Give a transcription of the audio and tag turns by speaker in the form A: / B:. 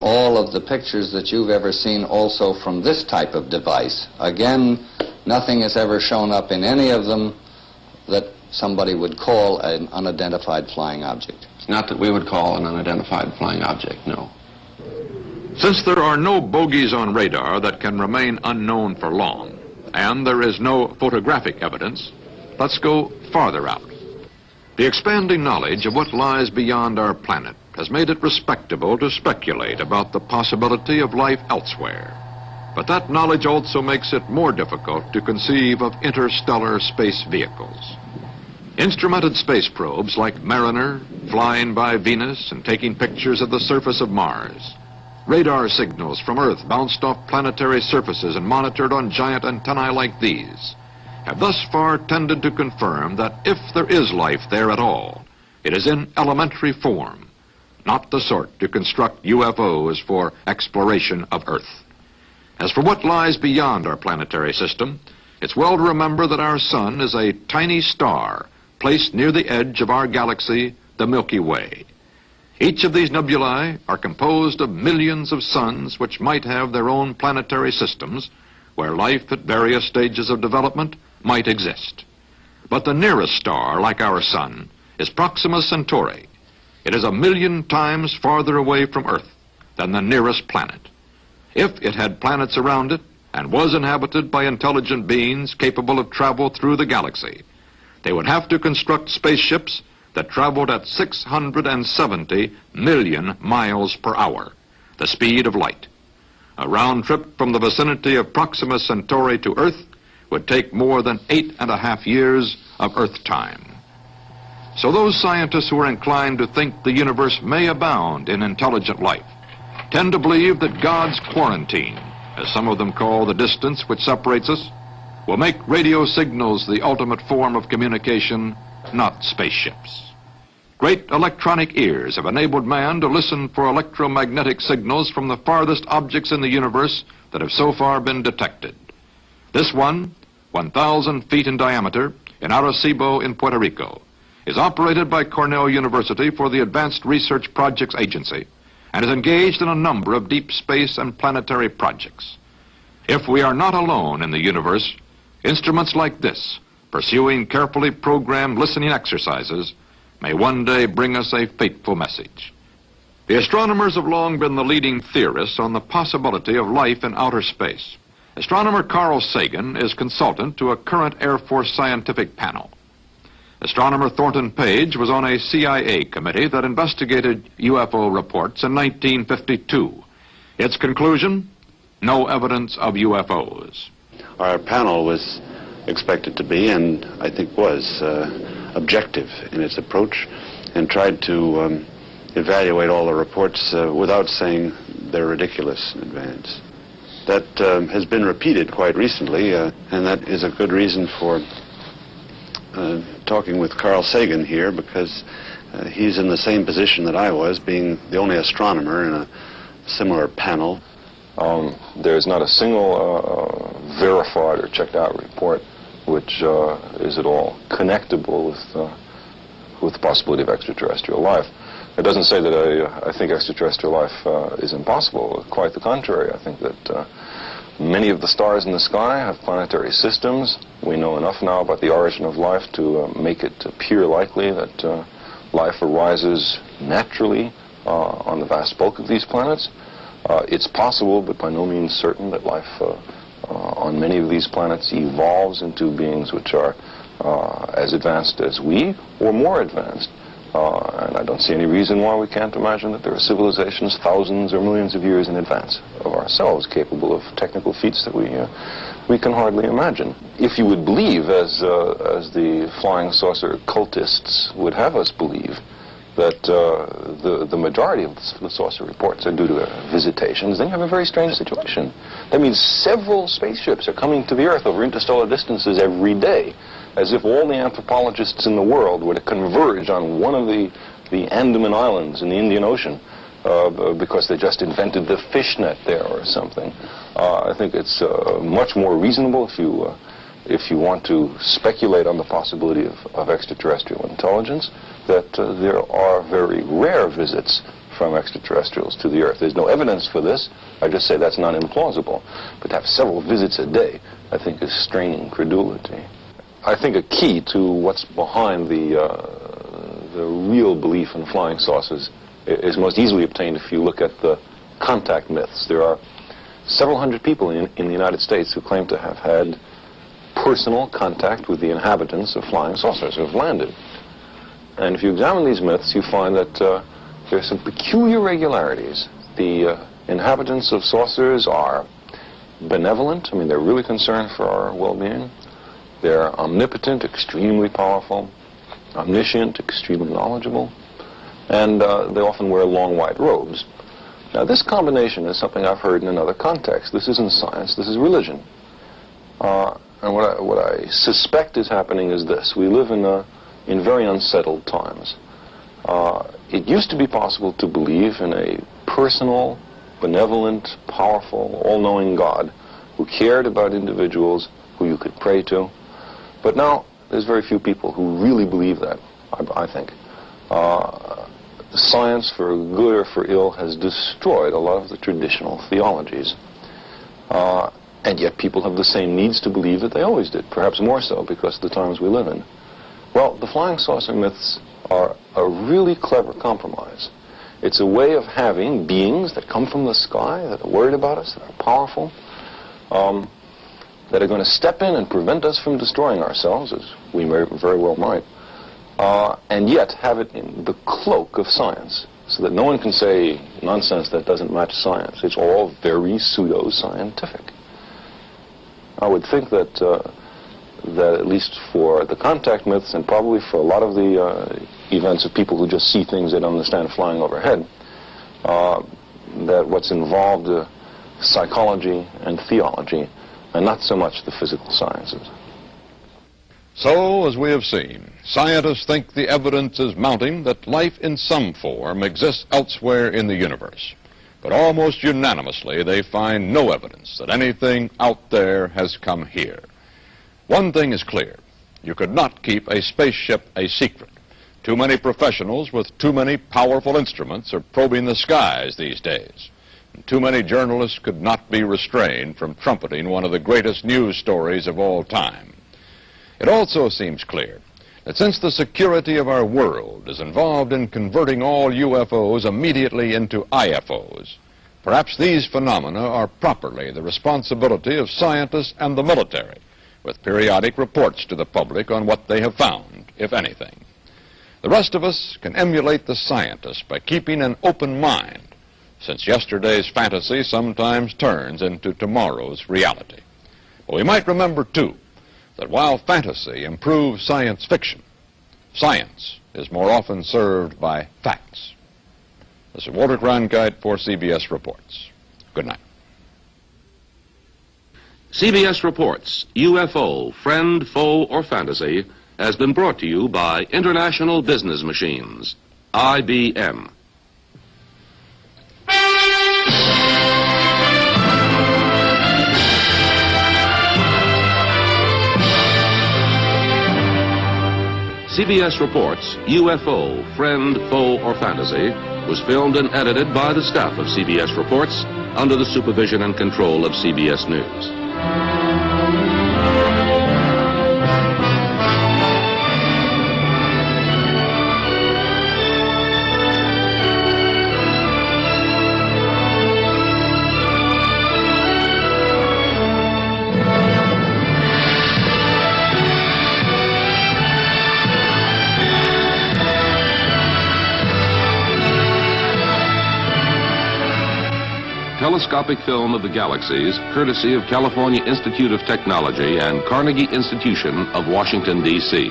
A: all of the pictures that you've ever seen also from this type of device. Again, nothing has ever shown up in any of them that somebody would call an unidentified flying object.
B: Not that we would call an unidentified flying object, no.
C: Since there are no bogies on radar that can remain unknown for long, and there is no photographic evidence, let's go farther out. The expanding knowledge of what lies beyond our planet has made it respectable to speculate about the possibility of life elsewhere. But that knowledge also makes it more difficult to conceive of interstellar space vehicles. Instrumented space probes like Mariner, flying by Venus and taking pictures of the surface of Mars. Radar signals from Earth bounced off planetary surfaces and monitored on giant antennae like these have thus far tended to confirm that if there is life there at all, it is in elementary form, not the sort to construct UFOs for exploration of Earth. As for what lies beyond our planetary system, it's well to remember that our sun is a tiny star placed near the edge of our galaxy, the Milky Way. Each of these nebulae are composed of millions of suns which might have their own planetary systems where life at various stages of development might exist. But the nearest star, like our sun, is Proxima Centauri. It is 1,000,000 times farther away from Earth than the nearest planet. If it had planets around it and was inhabited by intelligent beings capable of travel through the galaxy, they would have to construct spaceships that traveled at 670 million miles per hour, the speed of light. A round trip from the vicinity of Proxima Centauri to Earth would take more than 8.5 years of Earth time. So those scientists who are inclined to think the universe may abound in intelligent life tend to believe that God's quarantine, as some of them call the distance which separates us, will make radio signals the ultimate form of communication, not spaceships. Great electronic ears have enabled man to listen for electromagnetic signals from the farthest objects in the universe that have so far been detected. This one, 1,000 feet in diameter, in Arecibo in Puerto Rico, is operated by Cornell University for the Advanced Research Projects Agency and is engaged in a number of deep space and planetary projects. If we are not alone in the universe, instruments like this, pursuing carefully programmed listening exercises, may one day bring us a fateful message. The astronomers have long been the leading theorists on the possibility of life in outer space. Astronomer Carl Sagan is consultant to a current Air Force scientific panel. Astronomer Thornton Page was on a CIA committee that investigated UFO reports in 1952. Its conclusion? No evidence of UFOs.
D: Our panel was expected to be, and I think was, objective in its approach and tried to evaluate all the reports without saying they're ridiculous in advance. That has been repeated quite recently, and that is a good reason for talking with Carl Sagan here, because he's in the same position that I was, being the only astronomer in a similar panel.
E: There's not a single verified or checked out report which is at all connectable with the possibility of extraterrestrial life. It doesn't say that I think extraterrestrial life is impossible. Quite the contrary. I think that many of the stars in the sky have planetary systems. We know enough now about the origin of life to make it appear likely that life arises naturally on the vast bulk of these planets. It's possible, but by no means certain, that life on many of these planets evolves into beings which are as advanced as we, or more advanced. And I don't see any reason why we can't imagine that there are civilizations thousands or millions of years in advance of ourselves, capable of technical feats that we can hardly imagine. If you would believe, as the flying saucer cultists would have us believe, that the majority of the saucer reports are due to visitations, then you have a very strange situation. That means several spaceships are coming to the Earth over interstellar distances every day, as if all the anthropologists in the world were to converge on one of the Andaman Islands in the Indian Ocean because they just invented the fishnet there or something. I think it's much more reasonable if you want to speculate on the possibility of extraterrestrial intelligence, that there are very rare visits from from extraterrestrials to the Earth. There's no evidence for this. I just say that's not implausible. But to have several visits a day, I think, is straining credulity. I think a key to what's behind the real belief in flying saucers is most easily obtained if you look at the contact myths. There are several hundred people in the United States who claim to have had personal contact with the inhabitants of flying saucers who have landed. And if you examine these myths, you find that there are some peculiar regularities. The inhabitants of saucers are benevolent. I mean, they're really concerned for our well-being. They're omnipotent, extremely powerful, omniscient, extremely knowledgeable, and they often wear long white robes. Now, this combination is something I've heard in another context. This isn't science, this is religion. And what I suspect is happening is this. We live in very unsettled times. It used to be possible to believe in a personal, benevolent, powerful, all-knowing God who cared about individuals who you could pray to. But now, there's very few people who really believe that, I think. Science, for good or for ill, has destroyed a lot of the traditional theologies. And yet people have the same needs to believe that they always did, perhaps more so because of the times we live in. Well, the flying saucer myths are a really clever compromise. It's a way of having beings that come from the sky, that are worried about us, that are powerful, that are going to step in and prevent us from destroying ourselves, as we very well might, and yet have it in the cloak of science, so that no one can say nonsense that doesn't match science. It's all very pseudo-scientific. I would think that that at least for the contact myths and probably for a lot of the events of people who just see things they don't understand flying overhead, that what's involved psychology and theology and not so much the physical sciences.
C: So, as we have seen, scientists think the evidence is mounting that life in some form exists elsewhere in the universe. But almost unanimously, they find no evidence that anything out there has come here. One thing is clear. You could not keep a spaceship a secret. Too many professionals with too many powerful instruments are probing the skies these days. And too many journalists could not be restrained from trumpeting one of the greatest news stories of all time. It also seems clear that since the security of our world is involved in converting all UFOs immediately into IFOs, perhaps these phenomena are properly the responsibility of scientists and the military, with periodic reports to the public on what they have found, if anything. The rest of us can emulate the scientists by keeping an open mind, since yesterday's fantasy sometimes turns into tomorrow's reality. But we might remember, too, that while fantasy improves science fiction, science is more often served by facts. This is Walter Cronkite for CBS Reports. Good night.
F: CBS Reports, UFO, Friend, Foe, or Fantasy, has been brought to you by International Business Machines, IBM. CBS Reports, UFO, Friend, Foe, or Fantasy was filmed and edited by the staff of CBS Reports under the supervision and control of CBS News. Telescopic film of the galaxies, courtesy of California Institute of Technology and Carnegie Institution of Washington, D.C.